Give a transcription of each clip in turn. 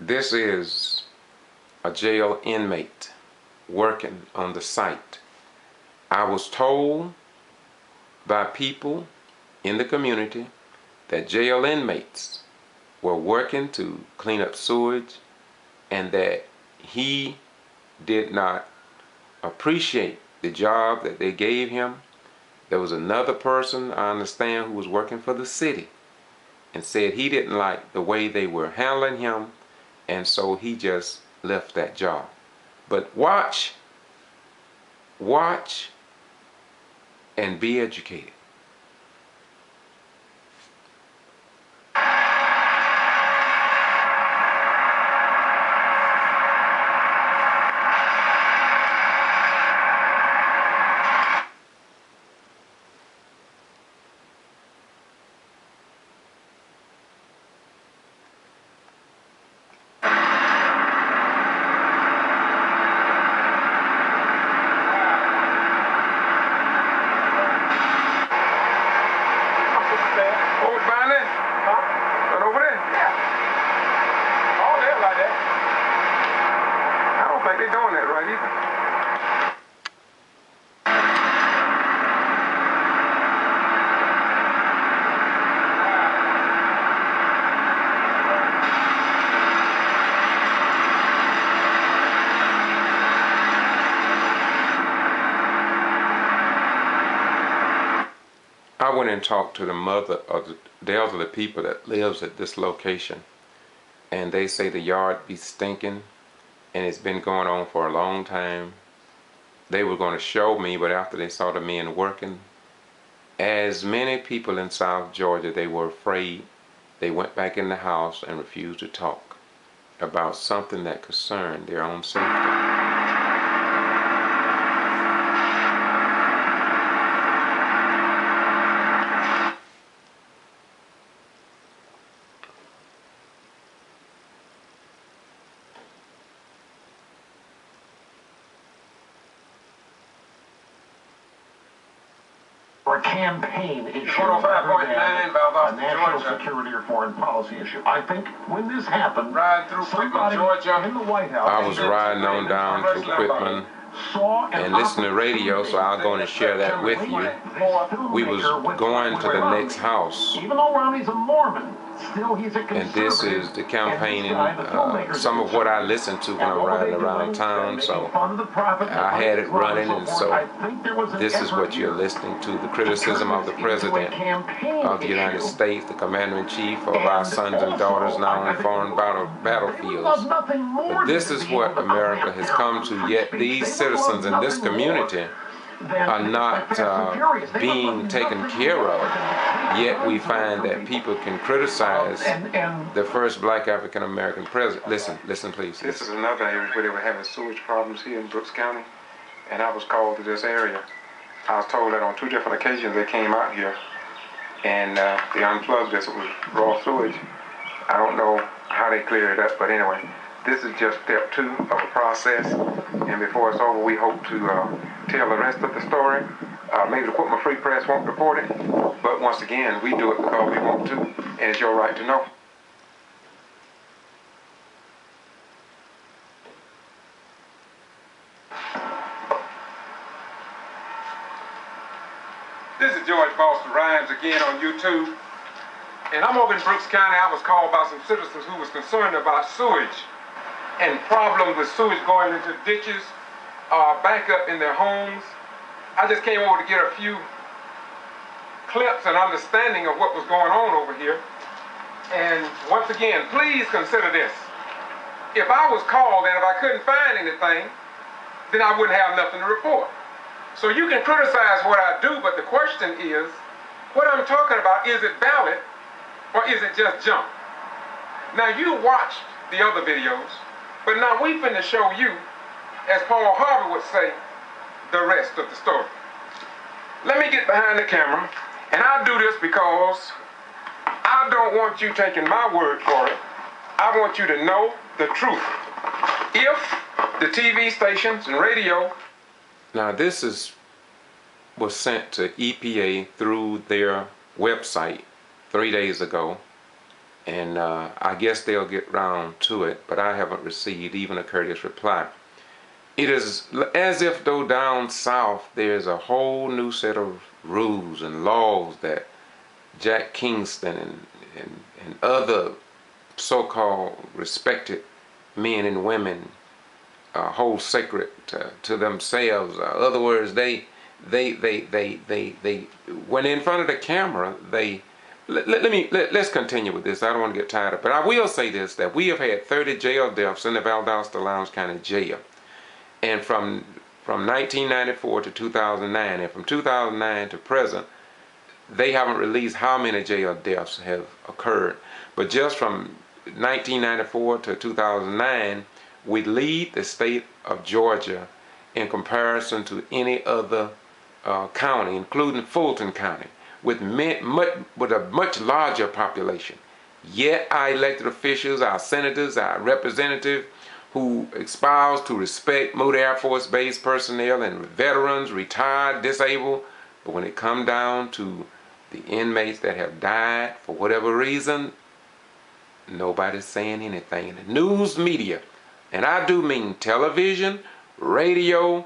This is a jail inmate working on the site. I was told by people in the community that jail inmates were working to clean up sewage and that he did not appreciate the job that they gave him. There was another person, I understand, who was working for the city and said he didn't like the way they were handling him, and so he just left that job. But watch and be educated. They're doing that right either. I went and talked to the mother of the elderly people that lives at this location, and they say the yard be stinking and it's been going on for a long time. They were going to show me, but after they saw the men working, as many people in South Georgia, they were afraid. They went back in the house and refused to talk about something that concerned their own safety. Or a campaign issue rather than a national security or foreign policy issue. I think when this happened, somebody in the White House... I was riding on down to Quitman and listening to radio, so I'll go and share that with you. We was going to the next house, even though Romney's a Mormon, still he's a conservative. And this is the campaigning, some of what I listen to when I'm riding around town, so I had it running, and so this is what you're listening to, the criticism of the President of the United States, the Commander-in-Chief of our sons and daughters now on foreign battlefields. But this is what America has come to, yet these citizens in this community are not being taken care of. Yet we find that people can criticize the first black African-American president. Listen please. This is another area where they were having sewage problems here in Brooks County, and I was called to this area. I was told that on 2 different occasions they came out here and they unplugged this. It was raw sewage. I don't know how they cleared it up, but anyway, this is just step 2 of a process, and before it's over, we hope to tell the rest of the story. Maybe the Quitman Free Press won't report it, but once again, we do it because we want to, and it's your right to know. This is George Boston Rhymes again on YouTube, and I'm over in Brooks County. I was called by some citizens who was concerned about sewage and problems with sewage going into ditches, back up in their homes. I just came over to get a few clips and understanding of what was going on over here. And once again, please consider this. If I was called and if I couldn't find anything, then I wouldn't have nothing to report. So you can criticize what I do, but the question is, what I'm talking about, is it valid or is it just junk? Now you watched the other videos, but now we finna show you, as Paul Harvey would say, the rest of the story. Let me get behind the camera, and I'll do this because I don't want you taking my word for it. I want you to know the truth. If the TV stations and radio... Now this was sent to EPA through their website 3 days ago, and I guess they'll get round to it, but I haven't received even a courteous reply. It is as if though down south there's a whole new set of rules and laws that Jack Kingston and other so-called respected men and women hold sacred to themselves. Other words, they when in front of the camera, let's continue with this. I don't want to get tired of it, but I will say this, that we have had 30 jail deaths in the Valdosta Lowndes County Jail, and from 1994 to 2009, and from 2009 to present, they haven't released how many jail deaths have occurred, but just from 1994 to 2009, we lead the state of Georgia in comparison to any other county, including Fulton County, with a much larger population. Yet our elected officials, our senators, our representatives, who espouse to respect Moody Air Force Base personnel and veterans, retired, disabled, but when it comes down to the inmates that have died for whatever reason, nobody's saying anything. In the news media, and I do mean television, radio,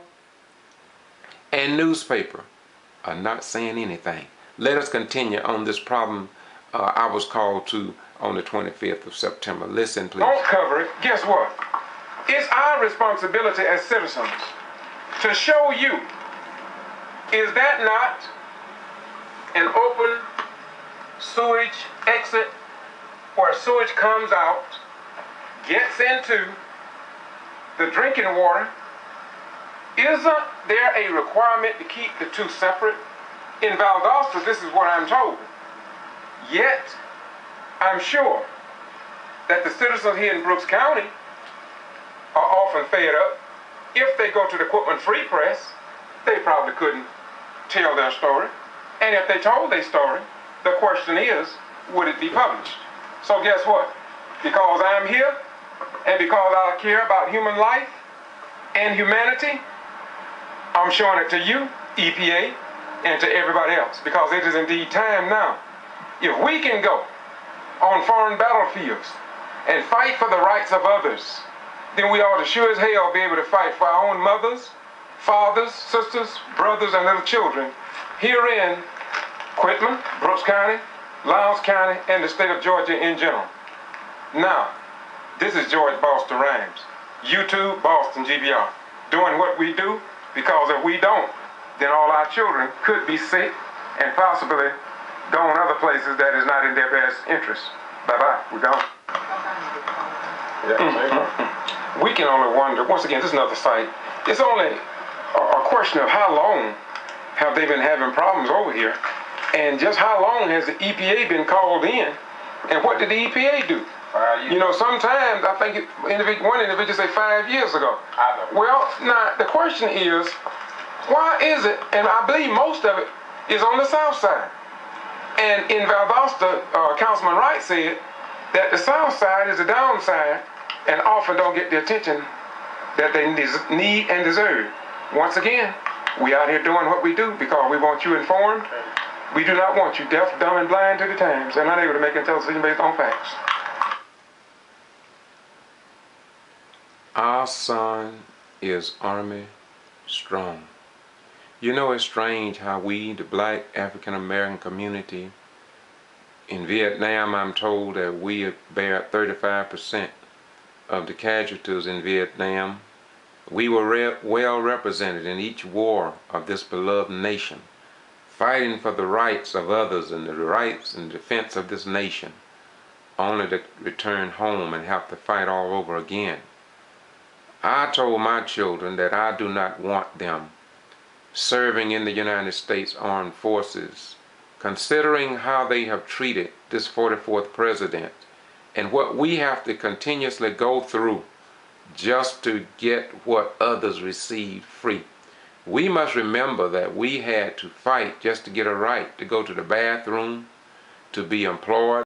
and newspaper, are not saying anything. Let us continue on this problem I was called to on the 25th of September. Listen, please. Don't cover it. Guess what? It's our responsibility as citizens to show you, is that not an open sewage exit where sewage comes out, gets into the drinking water? Isn't there a requirement to keep the two separate? In Valdosta, this is what I'm told. Yet, I'm sure that the citizens here in Brooks County are often fed up. If they go to the Quitman Free Press, they probably couldn't tell their story. And if they told their story, the question is, would it be published? So guess what? Because I'm here, and because I care about human life and humanity, I'm showing it to you, EPA, and to everybody else, because it is indeed time now. If we can go on foreign battlefields and fight for the rights of others, then we ought to sure as hell be able to fight for our own mothers, fathers, sisters, brothers, and little children here in Quitman, Brooks County, Lowndes County, and the state of Georgia in general. Now, this is George Boston Rhymes, YouTube Boston G.B.R, doing what we do, because if we don't, then all our children could be sick and possibly going other places that is not in their best interest. Bye-bye, we're gone. We can only wonder, once again, this is another site. It's only a question of how long have they been having problems over here, and just how long has the EPA been called in, and what did the EPA do? You know, sometimes I think one individual say 5 years ago. Well, now the question is, why is it, and I believe most of it is on the south side. And in Valdosta, Councilman Wright said that the south side is the downside and often don't get the attention that they need and deserve. Once again, we out here doing what we do because we want you informed. We do not want you deaf, dumb, and blind to the times and unable to make a decision based on facts. Our son is Army strong. You know, it's strange how we, the black African-American community in Vietnam, I'm told that we bear 35% of the casualties in Vietnam. We were well represented in each war of this beloved nation, fighting for the rights of others and the rights and defense of this nation, only to return home and have to fight all over again. I told my children that I do not want them serving in the United States Armed Forces, considering how they have treated this 44th president and what we have to continuously go through just to get what others receive free. We must remember that we had to fight just to get a right to go to the bathroom, to be employed.